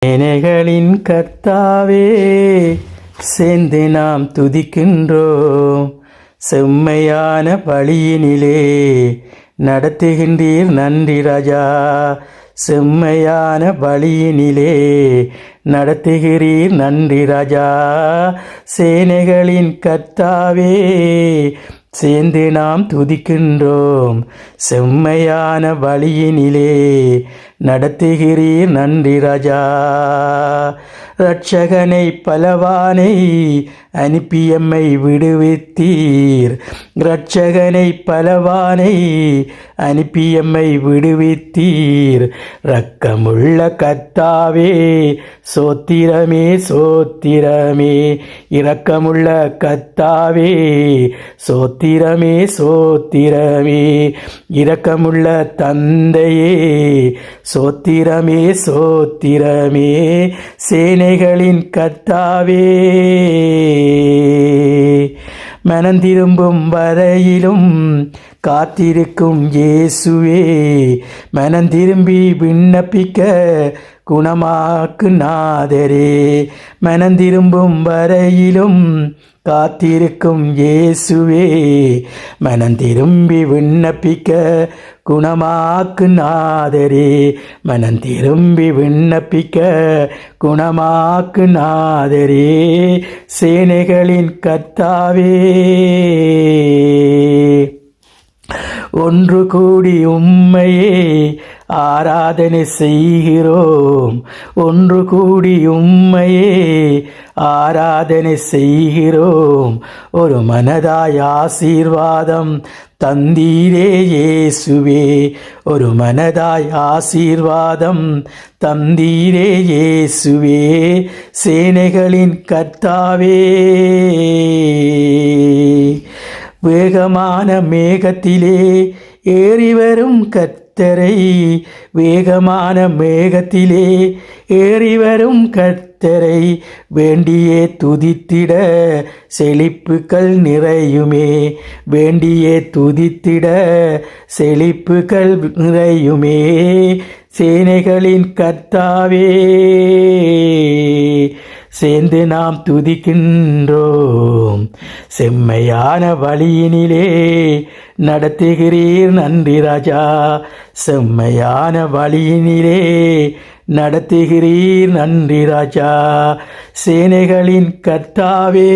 சேனைகளின் கர்த்தாவே, சேர்ந்து நாம் துதிக்கின்றோம். செம்மையான வழியினிலே நடத்துகின்றீர் நன்றி ராஜா. செம்மையான வழியினிலே நடத்துகிறீர் நன்றி ராஜா. சேனைகளின் கர்த்தாவே, சேர்ந்து நாம் துதிக்கின்றோம். செம்மையான வழியினிலே நடத்துகிறீர் நன்றி ராஜா. இரட்சகனை பலவானை அனுப்பியம்மை விடுவித்தீர். இரட்சகனை பலவானை அனுப்பியம்மை விடுவித்தீர். இரக்கமுள்ள கர்த்தாவே, சோத்திரமே சோத்திரமே. இரக்கமுள்ள கர்த்தாவே, சோத்திரமே சோத்திரமே. இரக்கமுள்ள தந்தையே, சோத்திரமே சோத்திரமே. சேனைகளின் கர்த்தாவே, மனந்திரும்பும் வரையிலும் காத்திருக்கும் இயேசுவே, மனந்திரும்பி விண்ணப்பிக்க குணமாக்கு நாதரே. மனந்திரும்பும் வரையிலும் காத்திருக்கும் இயேசுவே, மனந்திரும்பி விண்ணப்பிக்க குணமாக்கு நாதரே. மனந்திரும்பி விண்ணப்பிக்க குணமாக்கு நாதரே. சேனைகளின் கர்த்தாவே, ஒன்று கூடி உம்மையே ஆராதனை செய்கிறோம். ஒன்று கூடி உம்மையே ஆராதனை செய்கிறோம். ஒரு மனதாய் ஆசீர்வாதம் தந்தீரே இயேசுவே. ஒரு மனதாய் ஆசீர்வாதம் தந்தீரே இயேசுவே. சேனைகளின் கர்த்தாவே, வேகமான மேகத்திலே ஏறிவரும் கர்த்தரை, வேகமான மேகத்திலே ஏறிவரும் கர்த்தரை வேண்டியே துதித்திட செழிப்புகள் நிறையுமே. வேண்டியே துதித்திட செழிப்புகள் நிறையுமே. சேனைகளின் கர்த்தாவே, சேர்ந்து நாம் துதிக்கின்றோம். செம்மையான வழியினிலே நடத்துகிறீர் நன்றி ராஜா. செம்மையான வழியினிலே நடத்துகிறீர் நன்றி ராஜா. சேனைகளின் கர்த்தாவே.